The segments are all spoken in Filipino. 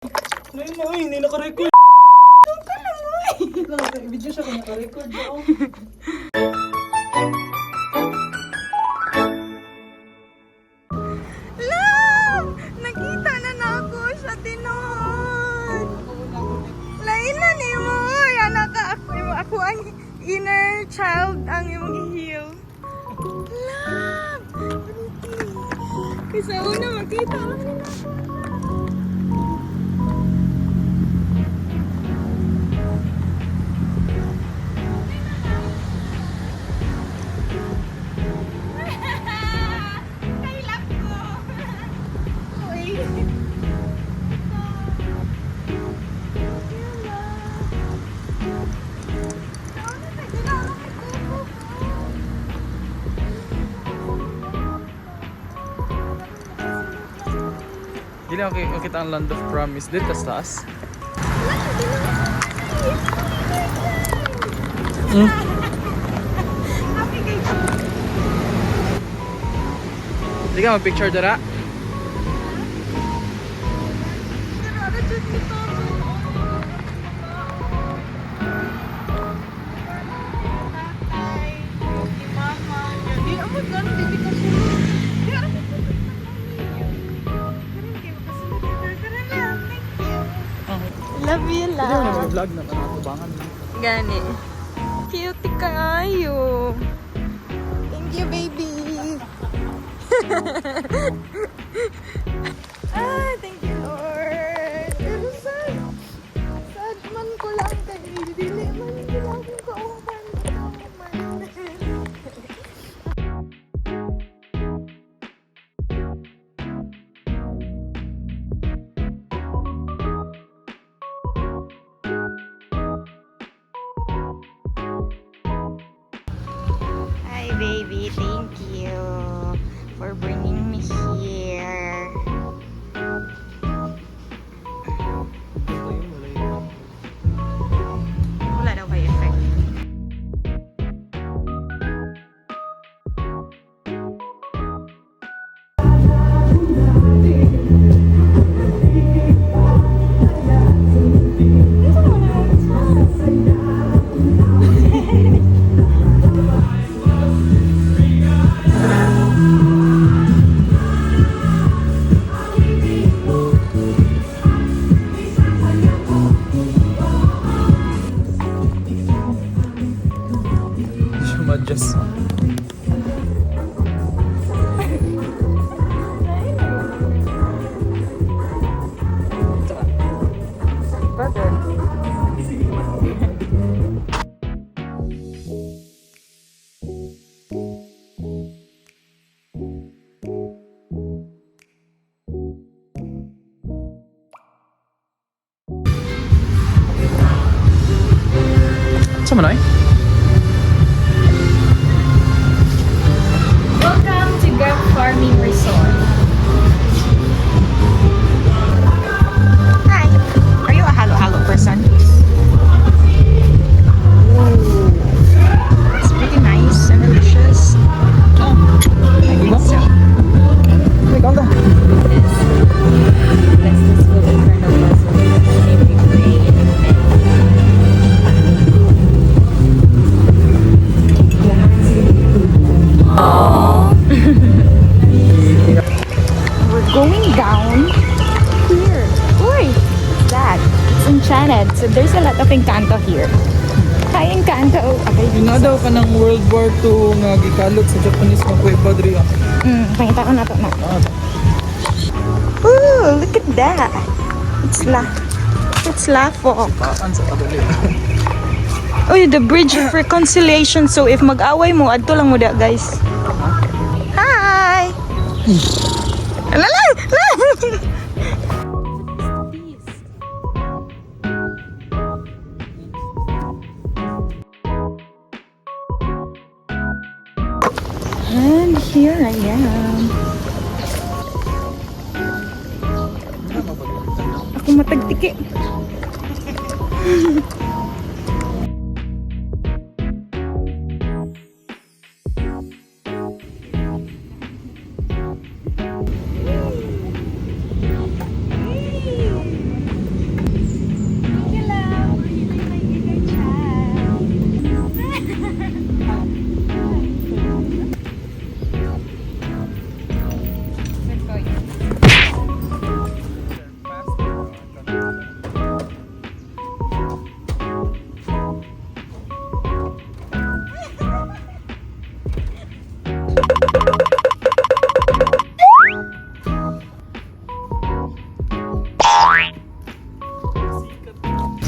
Nay, hindi naka-record. Video siya kung naka-record ba? Love! Nakita na ako sa tinuod. Lain na ni mo. Anak ka ako ang inner child ang imong i-heal. Love! Kasi una makita lang nila. Dili okay, kita ang Land of Promise. Dito sa taas. Di ka mag-picture dara? Love you, Hindi mo na love. vlog na panatubangan. Gani. Cute kayo. Thank you, baby. Thank you, Lord. Pero sad. Sad man ko lang kayo. Dili man ko lang kauban. Hi, baby. Thank you for bringing me here. Wala daw kayo effect. Hindi siya ma-adjust. Sama na eh? Welcome to Grab Farming Resort. Hi. Are you a halo-halo person? Ooh. It's pretty nice and delicious. Oh, I think so. Ikaw ka. Bless this will eternal blessing. Name we pray. We're going down here. Uy, what's that? It's enchanted. So there's a lot of Encanto here. Hi, Encanto. Okay, Nga daw ka ng World War II nga gikalot sa Japanese mga kuweba diri. Pakita ko na to na. Ooh, look at that. It's Lafo. Paan sa kadali. Uy, the bridge of reconciliation. So if mag-away mo, adto lang mo da, guys. Hi! Lala! And here I am. Ako matagtiki.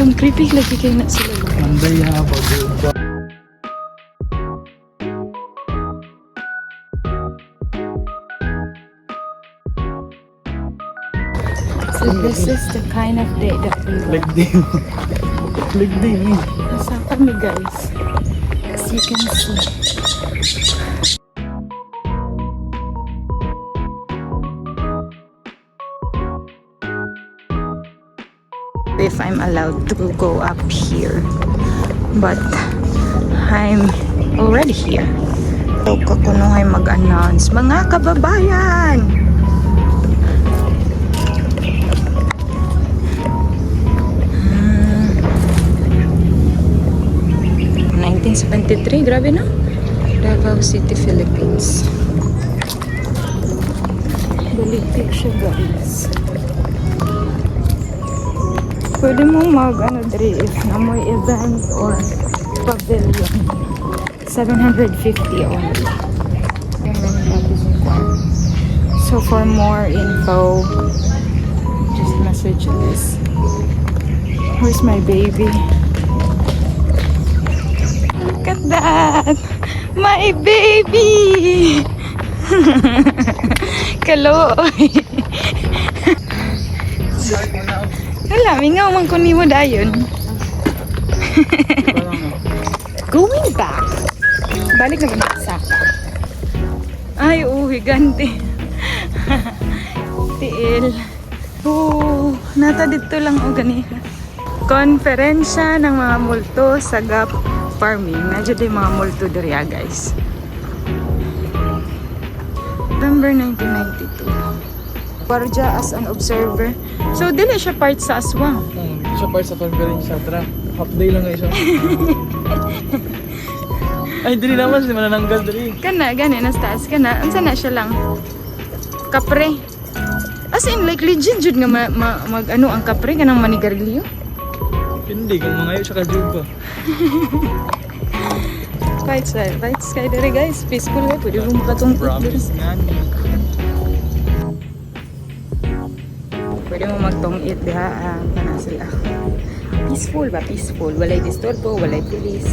Itong creepy lagi kayo na sila. Manday ha, pag-iba. So this is the kind of day that we Like din. Like din eh. Nasa kami guys. As you can see. If I'm allowed to go up here. But I'm already here. So kakuno ay mag-announce. Mga kababayan! 1973, grabe na. Davao City, Philippines. Baligtad siya guys. Pwede mo mag dre if na may event or pavilion. 750 only. So for more info, just message this. Where's my baby? Look at that! My baby! Kaloy! Wala, mingaw man ko ni mo dayon. Going back. Balik na ba sa ay, higante. Tiil. Nata dito lang o ganiha. Konferensya ng mga multo sa Gap Farming. Nadyo din mga multo diriya, guys. November 1992. Barja as an observer. So, dili siya part sa aswang. Hindi siya part sa conference sa tra. Half day lang ngayon siya. Ay, dili naman siya manananggal dili. Kana, gani, nas taas ka na. Ansa na siya lang? Kapre. As in, like, legit jud nga mag-ano ang kapre, kanang manigarilyo. Hindi, kung mga yun siya ka-juba. Right sky dere guys. Peaceful eh. Pwede mo makatungkot dere. Promise nga niya. Pwede mo magtong-it diha. Kana sila. Peaceful ba? Peaceful. Walay disturbo, walay police.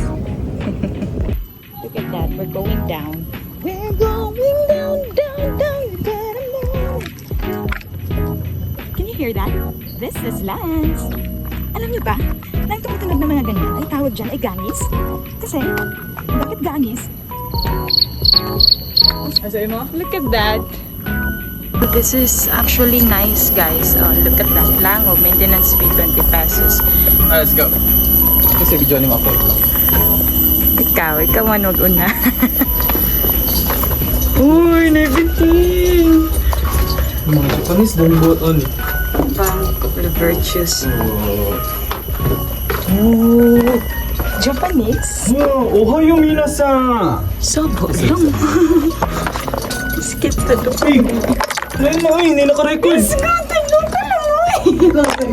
Look at that. We're going down. We're going down, down, down. You gotta move. Can you hear that? This is Lance. Alam niyo ba? Nang tumutunog ng mga ganyan ay tawag dyan ay gangis. Kasi, bakit gangis? Ay, sa'yo mo? Look at that. This is actually nice, guys. Oh, look at that. Lango, maintenance fee 20 pesos. Let's go. Kasi video ni mo ako. Ikaw manog una. Uy, nabitin. Mga Japanese don't vote on. Bank of the Virtues. Oh. Japanese? Ohayo minasan. Sobo lang. Skip the door. Ay, hindi naka-record. Tanong ka lang, uy.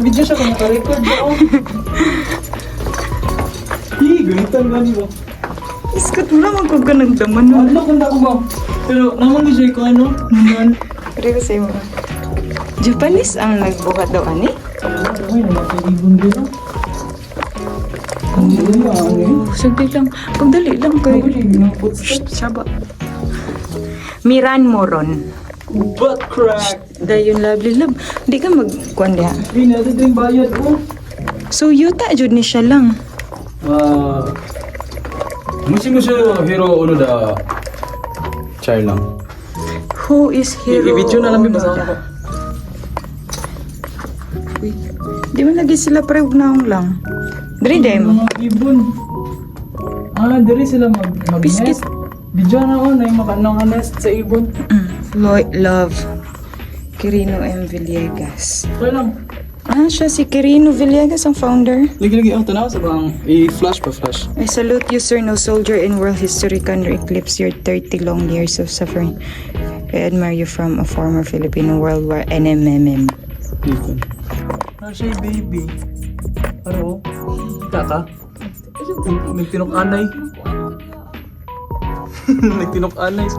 Video siya kung naka-record. Gunitan ba niyo? Iskat mo lang magkog ka nagdaman. Ano kung ako ba? Pero naman di siya ko ano? Naman. Pero kasi mo. Japanese ang nagbuhat daw, ani? Ay, namatay-ibon din ah. Sagdi lang. Pagdali lang kayo. Shh, saba. Miran Moron. Butt crack. Dayon lovely love. Di ka magkuhan diha. Hindi na ito yung bayad ko. So, yuta jud ni siya lang. Mushi-mushi hero uno da char lang. Who is hero? I-video na lang yung basa ko. Uy, di man lagi sila parehog naong lang. Dari day mo. Mga ibon. Diri sila mag-nest. Biscuit. Video na ako na yung makanong nest sa ibon. Love. Quirino M. Villegas. Kaya lang. Siya si Quirino Villegas, ang founder. Lagi-lagi ako tanaw sa bang i-flash pa flash. I salute you, sir. No soldier in world history can eclipse your 30 long years of suffering. I admire you from a former Filipino World War NMMM. Ibon. Siya baby. Ano? Kaka? Nagtinok-anay. Nagtinok-anay.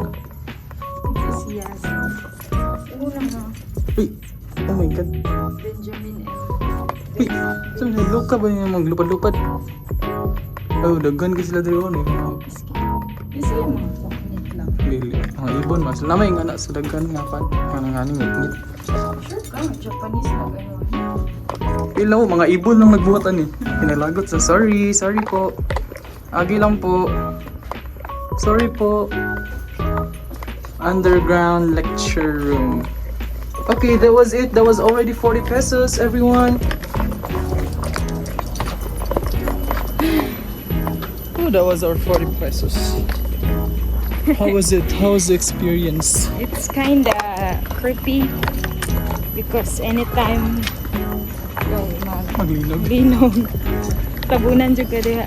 Yes. Uy! Oh my God. Benjamin M. Uy, saan na luka ba yung maglupad-lupad? Oh, daghan ka sila dito eh. Isa yung mga chocolate lang. Dili. Ang ibon mas. Lamay nga na sa daghan nga pan. Kanang nga ngit-ngit. Sure ka, Japanese na gano'n. Ilaw, mga ibon lang nagbuhatan eh. Pinalagot sa sorry po. Agi lang po. Sorry po. Underground lecture room. Okay, that was it. That was already 40 pesos, everyone. Oh, that was our 40 pesos. How was it? How was the experience? It's kinda creepy because anytime Maglinog. linog, tabunan juga diha.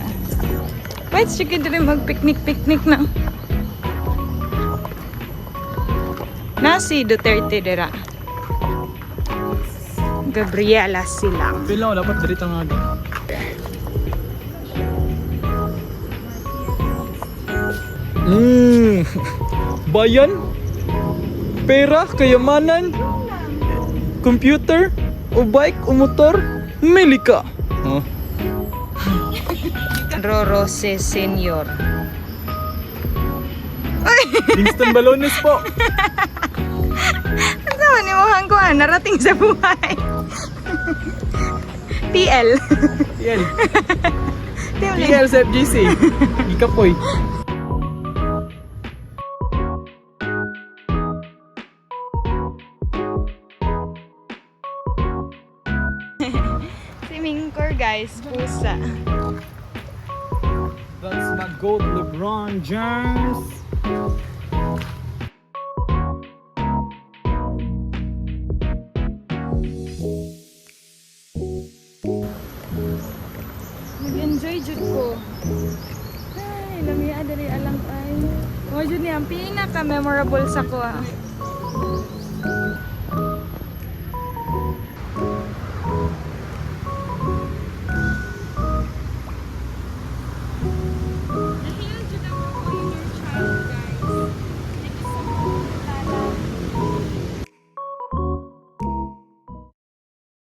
Pwede siya dili mag-picnic na. Nasi Duterte dira. Gabriela Silang. Bilang dapat dito nga. Bayan, pera, kayamanan, computer, o bike, o motor, mili ka. Oh. Rorose Senior. Kingston Balones po. Ano man ni mo hangguan narating sa buhay. TL. Yan. TL sa FGC. Ikapoy. Swimming core guys, pusa. That's my gold LeBron James. Nag-enjoy jud ko. Ay, lamia dali alang ay. Mo jud ni ang pinaka memorable sa ko.